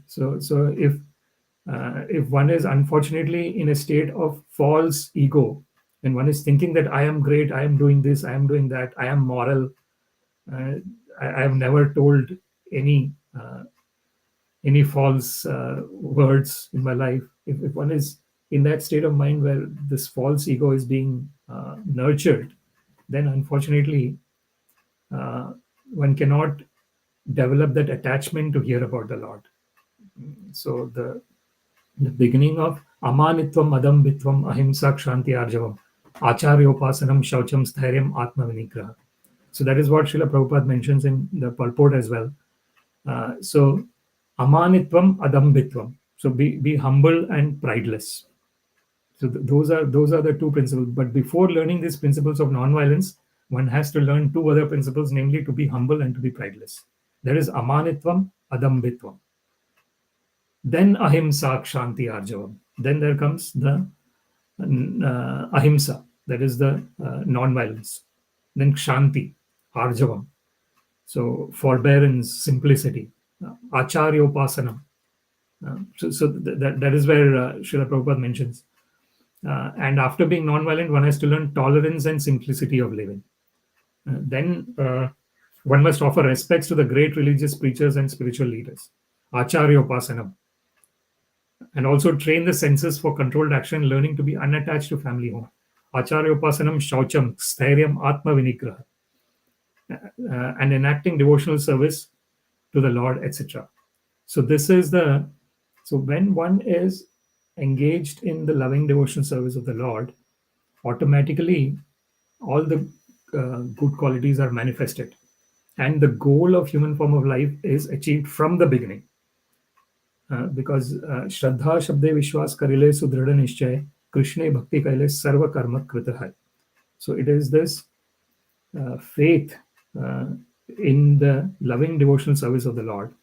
so if one is unfortunately in a state of false ego, and one is thinking that I am great, I am doing this, I am doing that, I am moral, I have never told any false words in my life. If one is in that state of mind where this false ego is being nurtured, then unfortunately one cannot develop that attachment to hear about the Lord. So the beginning of amanitvam adambitvam ahimsa kshanti arjavam acharyopasanam shaucham sthairyam atma vinigraha. So that is what Srila Prabhupada mentions in the purport as well. So amanitvam adambitvam, so be humble and prideless. So those are the two principles. But before learning these principles of non-violence, one has to learn two other principles, namely to be humble and to be prideless. That is amanitvam adambitvam. Then ahimsa kshanti arjavam. Then there comes the ahimsa, that is the non-violence. Then kshanti, arjavam, so forbearance, simplicity, acharyopasanam. So that is where Srila Prabhupada mentions. And after being non-violent, one has to learn tolerance and simplicity of living. Then one must offer respects to the great religious preachers and spiritual leaders, acharyopasanam. And also train the senses for controlled action, learning to be unattached to family home. Acharyopasanam shaucham sthairyam atma vinigraha. And enacting devotional service to the Lord, etc. So this is so when one is engaged in the loving devotional service of the Lord, automatically all the good qualities are manifested. And the goal of human form of life is achieved from the beginning. Because Shraddha Shabde Vishwas Karile Sudrida Nishchay Krishna Bhakti Kaile Sarva Karma Kritahai. So it is this faith in the loving devotional service of the Lord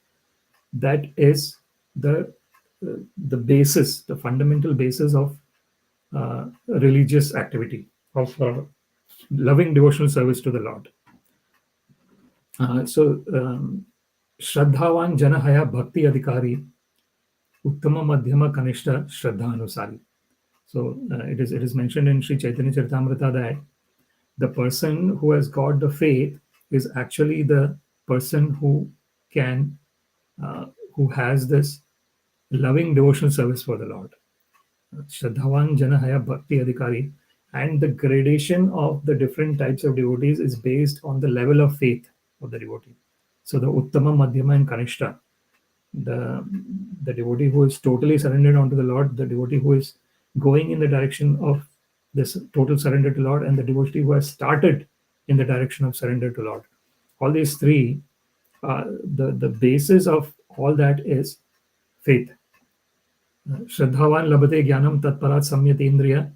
that is the basis, the fundamental basis of religious activity, of loving devotional service to the Lord. Shraddhavan janahaya bhakti adhikari uttama madhyama kanishta shraddha anusari. So it is mentioned in Sri Chaitanya Charitamrita that the person who has got the faith is actually the person who has this loving devotional service for the Lord. Shraddhavan janahaya bhakti adhikari, and the gradation of the different types of devotees is based on the level of faith of the devotee. So the uttama, madhyama, and kanishta, the devotee who is totally surrendered unto the Lord, the devotee who is going in the direction of this total surrender to Lord, and the devotee who has started in the direction of surrender to Lord. All these three, the basis of all that is faith. Shraddhavan labhate jnanam tatparat samyatendriya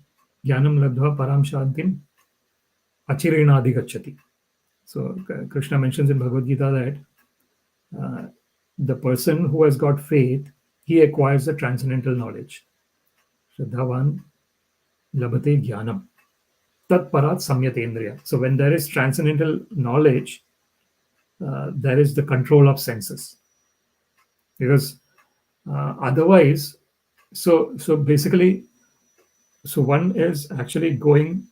jnanam labdhva param shantim achirena adhigacchati. So Krishna mentions in Bhagavad Gita that the person who has got faith, he acquires the transcendental knowledge. Shraddhavan labhate jnanam tatparat samyatendriya. So when there is transcendental knowledge, there is the control of senses. Because otherwise, so basically, so one is actually going,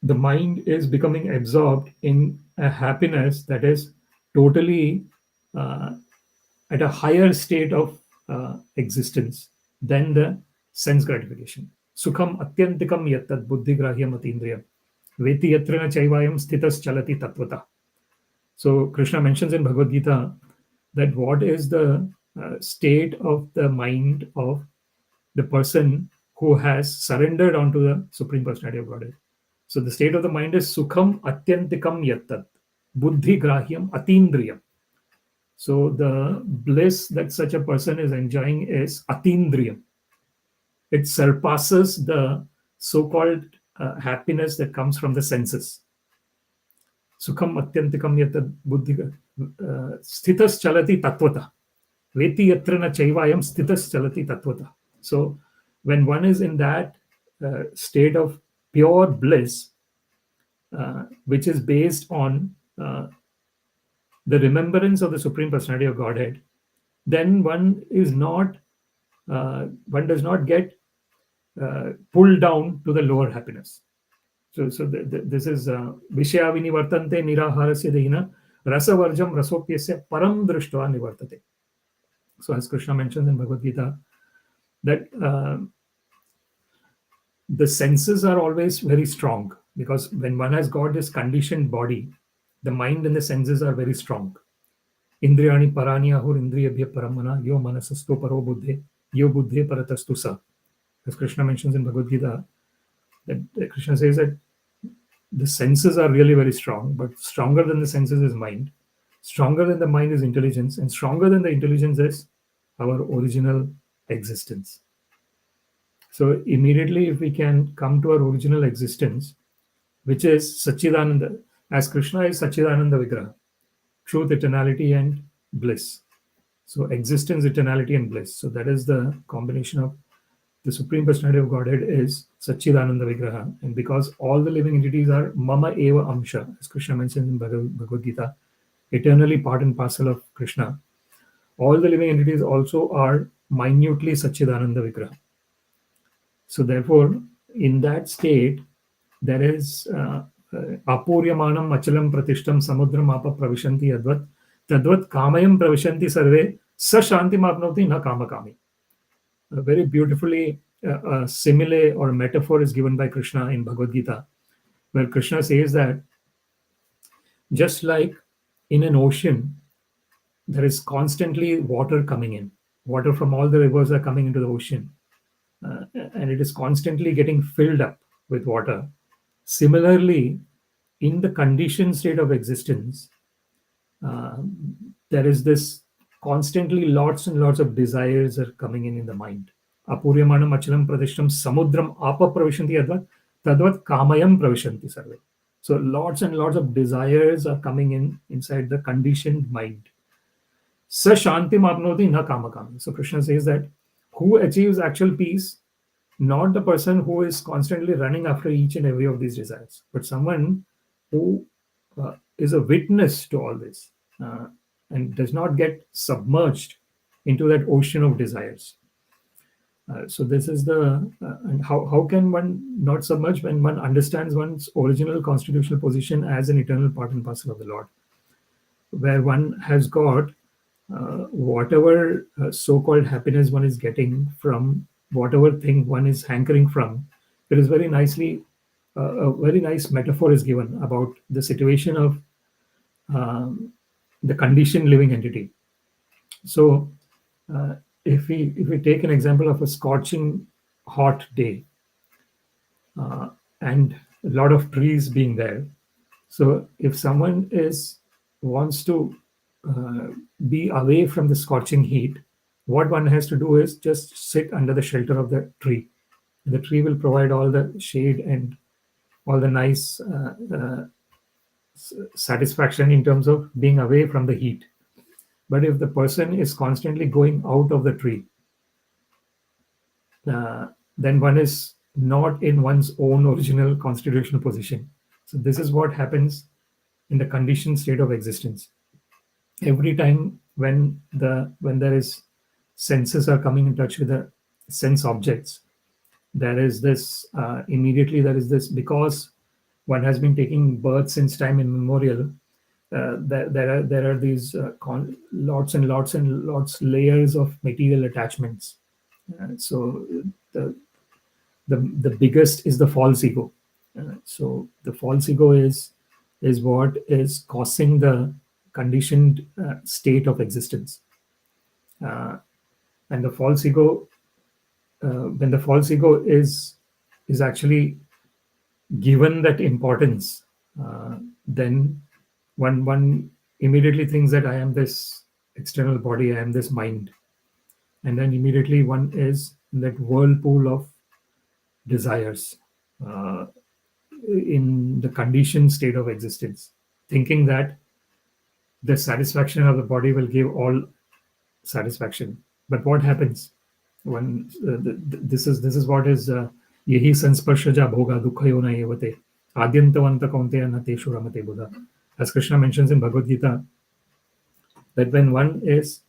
the mind is becoming absorbed in a happiness that is totally at a higher state of existence than the sense gratification. Sukham atyantikam yattad buddhigrahyam atindriyam veti yatrana chaivayam sthitas chalati tatvata. So Krishna mentions in Bhagavad Gita that what is the state of the mind of the person who has surrendered onto the Supreme Personality of Godhead. So the state of the mind is sukham atyantikam yattad buddhi grahyam atindriyam. So the bliss that such a person is enjoying is atindriyam. It surpasses the so-called happiness that comes from the senses. Sukham atyantikam yattad buddhi sthitas chalati tatvata veti yatrana chaivayam sthitas chalati tatvata. So when one is in that state of pure bliss, which is based on the remembrance of the Supreme Personality of Godhead, then one does not get pulled down to the lower happiness. So this is vishya vinivartante niraharasya dehina rasavarjam rasopyasya param drishtva nivartate. So as Krishna mentions in Bhagavad Gita, that the senses are always very strong, because when one has got this conditioned body, the mind and the senses are very strong. Indriyani parani ahur indriyabhya paramana yo manasasto paro buddhe yo buddhe paratastu sa. As Krishna mentions in Bhagavad Gita, that Krishna says that the senses are really very strong, but stronger than the senses is mind. Stronger than the mind is intelligence, and stronger than the intelligence is our original existence. So immediately, if we can come to our original existence, which is Satchidananda, as Krishna is Satchidananda Vigraha, truth, eternality, and bliss. So existence, eternality, and bliss. So that is the combination of the Supreme Personality of Godhead is Satchidananda Vigraha. And because all the living entities are Mama Eva Amsha, as Krishna mentions in Bhagavad Gita, eternally part and parcel of Krishna, all the living entities also are minutely Satchidananda Vigraha. So therefore, in that state, there is apuryamanam achalam pratishtam samudram apa pravishanti advat tadvat kamayam pravishanti sarve sa shantim apnoti na kamakami. Very beautifully, a simile or metaphor is given by Krishna in Bhagavad Gita, where Krishna says that just like in an ocean, there is constantly water coming in. Water from all the rivers are coming into the ocean. And it is constantly getting filled up with water. Similarly, in the conditioned state of existence, there is this constantly lots and lots of desires are coming in the mind. Apuryamanam achalam pradishtam samudram apa pravishanti advat tadvat kamayam pravishanti sarve. So lots and lots of desires are coming in inside the conditioned mind. Sa shantim apnoti na kamakami. So Krishna says that who achieves actual peace, not the person who is constantly running after each and every of these desires, but someone who is a witness to all this, and does not get submerged into that ocean of desires. So this is the and how can one not submerge when one understands one's original constitutional position as an eternal part and parcel of the Lord, where one has got whatever so-called happiness one is getting from whatever thing one is hankering from. There is very nicely a very nice metaphor is given about the situation of the conditioned living entity. So if we take an example of a scorching hot day and a lot of trees being there, so if someone wants to be away from the scorching heat, what one has to do is just sit under the shelter of the tree. The tree will provide all the shade and all the nice satisfaction in terms of being away from the heat. But if the person is constantly going out of the tree, then one is not in one's own original constitutional position. So this is what happens in the conditioned state of existence. Every time when there is senses are coming in touch with the sense objects, there is this immediately there is this, because one has been taking birth since time immemorial. There are these lots and lots and lots layers of material attachments. So the biggest is the false ego. So the false ego is what is causing the conditioned state of existence. And the false ego, when the false ego is actually given that importance, then one immediately thinks that I am this external body, I am this mind, and then immediately one is in that whirlpool of desires in the conditioned state of existence, thinking that the satisfaction of the body will give all satisfaction. But what happens when this is what is yehi sansparshaja bhoga dukkhayo na evate adyantavanta kaunteya na teshu ramate buddha. As Krishna mentions in Bhagavad Gita, that when one is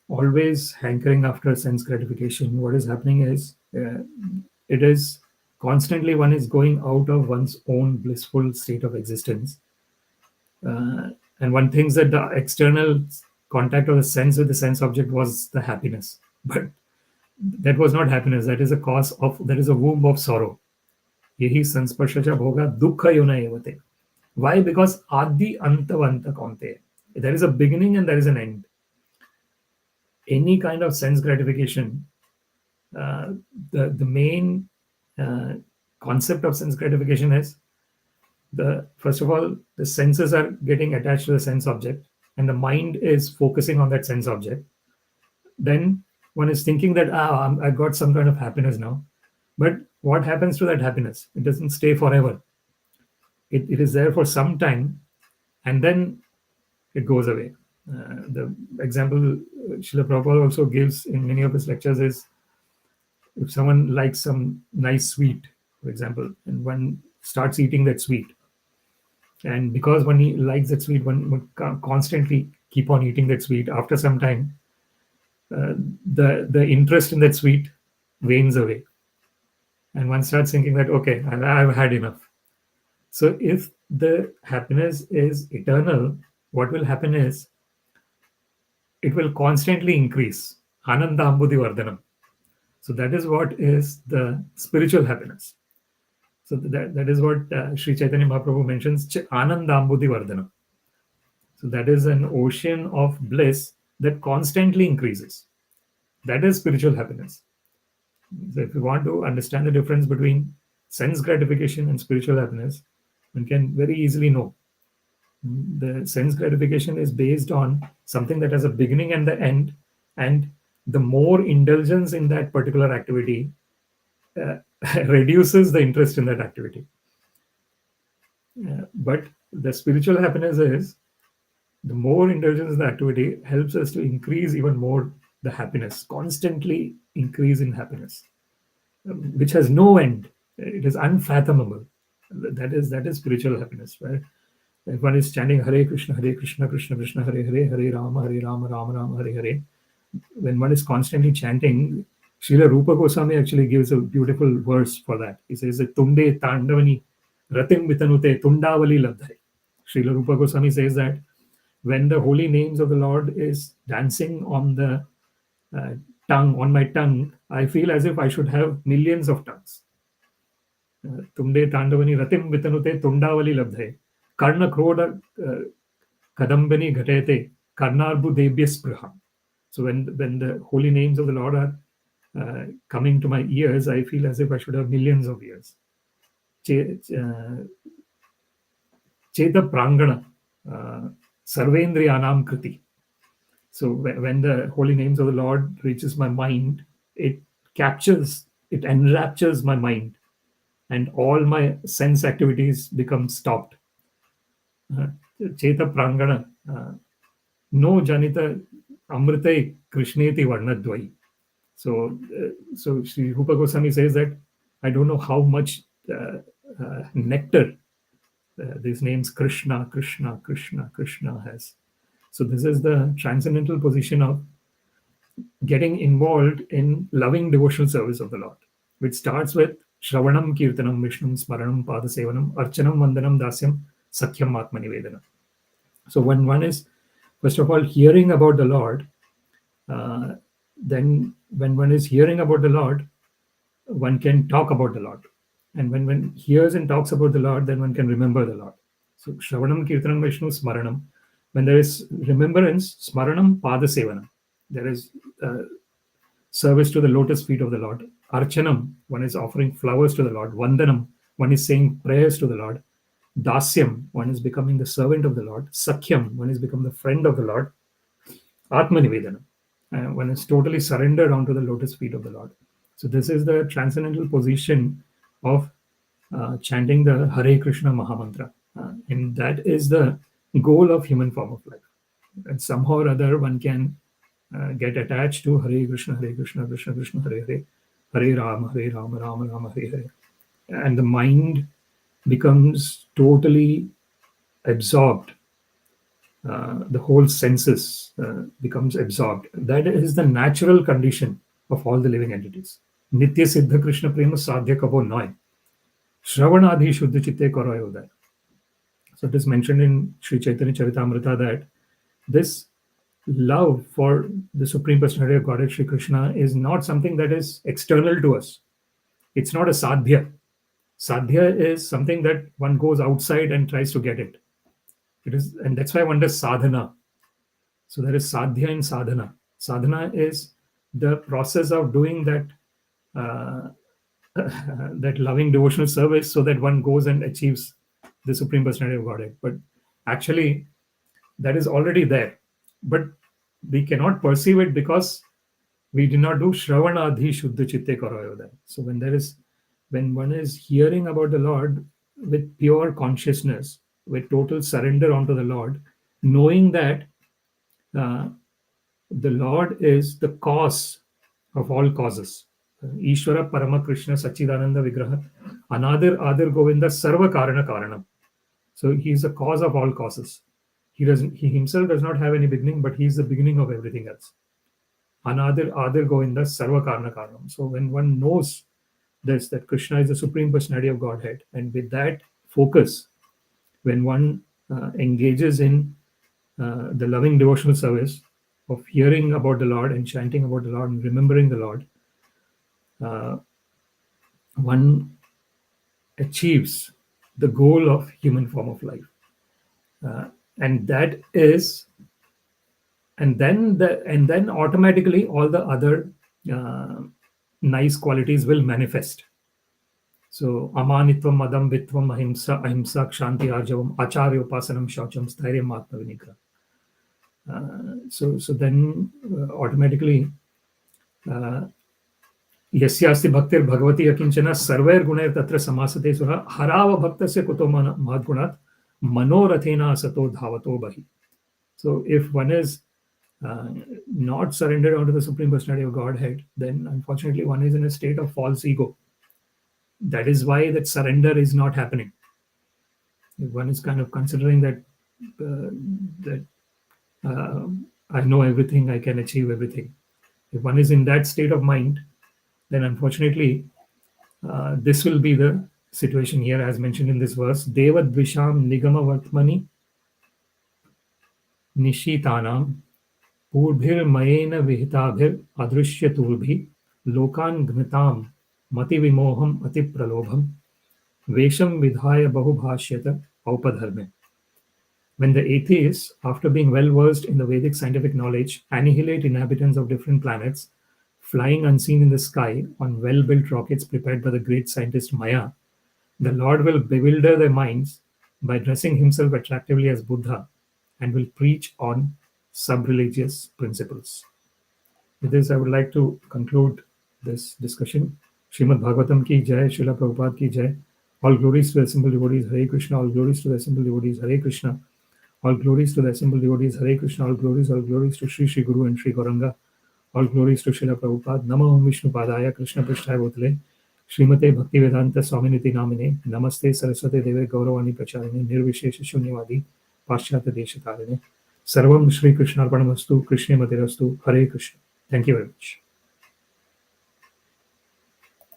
always hankering after sense gratification, what is happening is it is constantly one is going out of one's own blissful state of existence, and one thinks that the external contact of the sense with the sense object was the happiness, but that was not happiness. That is a womb of sorrow. Yehi sansparshaja bhoga dukkha yona evate. Why? Because adi antavanta kaunteya. There is a beginning and there is an end. Any kind of sense gratification, the main concept of sense gratification is first of all, the senses are getting attached to the sense object, and the mind is focusing on that sense object. Then one is thinking that I got some kind of happiness now. But what happens to that happiness? It doesn't stay forever. It is there for some time, and then it goes away. The example Srila Prabhupada also gives in many of his lectures is, if someone likes some nice sweet, for example, and one starts eating that sweet, and because when he likes that sweet, one would constantly keep on eating that sweet. After some time, the interest in that sweet wanes away, and one starts thinking that, okay, I've had enough. So if the happiness is eternal, what will happen is it will constantly increase. Ananda ambudhi vardhanam. So that is what is the spiritual happiness. So that is what Sri Chaitanya Mahaprabhu mentions, Ananda ambudhi vardhanam. So that is an ocean of bliss that constantly increases. That is spiritual happiness. So if you want to understand the difference between sense gratification and spiritual happiness, one can very easily know. The sense gratification is based on something that has a beginning and the end, and the more indulgence in that particular activity reduces the interest in that activity. But the spiritual happiness is, the more indulgence in the activity helps us to increase even more the happiness, constantly increase in happiness, which has no end. It is unfathomable. That is spiritual happiness, right? If one is chanting Hare Krishna, Krishna Krishna, Hare Hare, Hare Rama, Rama Rama, Hare Hare, when one is constantly chanting, Srila Rupa Goswami actually gives a beautiful verse for that. He says, Tunde Tandavani Ratim Vitanute Tundavali Labdhai. Srila Rupa Goswami says that when the holy names of the Lord is dancing on the tongue, on my tongue, I feel as if I should have millions of tongues. Tunde Tandavani Ratim Vitanute Tundavali Labdhai. Karna Kroda Kadambani Ghatete Karnarbu Devyas Praham. So when the holy names of the Lord are coming to my ears, I feel as if I should have millions of ears. Cheta Prangana Sarvendriyanam Kriti. So when the holy names of the Lord reaches my mind, it enraptures my mind, and all my sense activities become stopped. Cheta Prangana No Janita Amrite Krishneti Varnadvai. So Sri Rupa Goswami says that I don't know how much nectar these names Krishna has. So this is the transcendental position of getting involved in loving devotional service of the Lord, which starts with Shravanam Kirtanam Vishnum Smaranam Padasevanam Archanam Vandanam Dasyam Sakyam Atmanivedana. So when one is first of all hearing about the Lord, then when one is hearing about the Lord, one can talk about the Lord. And when one hears and talks about the Lord, then one can remember the Lord. So Shravanam Kirtanam Vishnu Smaranam. When there is remembrance, Smaranam Padasevanam. There is service to the lotus feet of the Lord. Archanam, one is offering flowers to the Lord. Vandanam, one is saying prayers to the Lord. Dasyam, one is becoming the servant of the Lord. Sakyam, one is becoming the friend of the Lord. Atmanivedana, one is totally surrendered onto the lotus feet of the Lord. So this is the transcendental position of chanting the Hare Krishna Mahamantra. And that is the goal of human form of life. And somehow or other one can get attached to Hare Krishna, Krishna Krishna, Hare Hare, Hare Rama, Rama Rama, Hare Hare. And the mind becomes totally absorbed. The whole senses becomes absorbed. That is the natural condition of all the living entities. Nitya Siddha Krishna Prema Sadhya Kabo Noy. Shravanadhi Shuddha Chitte Karayo Udaya. So it is mentioned in Sri Chaitanya Charitamrita that this love for the Supreme Personality of Godhead, Sri Krishna, is not something that is external to us. It's not a sadhya. Sadhya is something that one goes outside and tries to get it. It is, and that's why one does sadhana. So there is sadhya and sadhana. Sadhana is the process of doing that that loving devotional service so that one goes and achieves the Supreme Personality of Godhead. But actually, that is already there. But we cannot perceive it because we do not do Shravanadhi Shuddha Chitte Karayoda. So when one is hearing about the Lord with pure consciousness, with total surrender onto the Lord, knowing that the Lord is the cause of all causes. Ishvara Parama Krishna Sachidananda Vigraha Anadir Govinda Sarva Karana Karanam. So he is the cause of all causes. He himself does not have any beginning, but he is the beginning of everything else. Anadir Govinda Sarva Karana Karanam. So when one knows this, that Krishna is the Supreme Personality of Godhead, and with that focus, when one engages in the loving devotional service of hearing about the Lord and chanting about the Lord and remembering the Lord, one achieves the goal of human form of life, and that is, and then automatically all the other nice qualities will manifest. So amanitvam, madambitvam, ahimsa, kshanti, arjavam, acharya, upasanam, shaucham, stairyam, atma vinigra. So then automatically Yasyasti bhaktir bhagavati yakinchana sarvair gunair tatra samasate sura harava bhaktasya kuto madgunat manorathena sato dhavato bahi. So if one is not surrendered onto the Supreme Personality of Godhead, then unfortunately one is in a state of false ego. That is why that surrender is not happening. If one is kind of considering that that I know everything, I can achieve everything. If one is in that state of mind, then unfortunately, this will be the situation here, as mentioned in this verse. Deva-dviṣāṁ nigama-vartmani niṣṭhitānāṁ pūrbhir mayena vihitābhir adṛśya-tūrbhiḥ lokān ghnatāṁ mati-vimoham atipralobhaṁ veṣaṁ vidhāya bahu bhāṣyata aupadharmyam. When the atheists, after being well versed in the Vedic scientific knowledge, annihilate inhabitants of different planets, flying unseen in the sky on well-built rockets prepared by the great scientist Maya, the Lord will bewilder their minds by dressing himself attractively as Buddha and will preach on subreligious principles. With this, I would like to conclude this discussion. Śrīmad-Bhāgavatam ki jai, Srila Prabhupada ki jai. All glories to the assembled devotees, Hare Krishna. All glories to the assembled devotees, Hare Krishna. All glories to the assembled devotees, Hare Krishna. All glories to Shri Guru and Shri Gauranga. All glories to Srila Prabhupada. Namo Vishnu Padaya Krishna Prasthaya Bhutale Śrīmate Bhaktivedanta Swaminiti Namine Namaste Saraswate Deve Gauravani Pracharine Nirvishesha Shunyavadi Paśyata Deshatarine Sarvam Shri Krishna Arpanamastu Krishna Matirastu Hare Krishna. Thank you very much.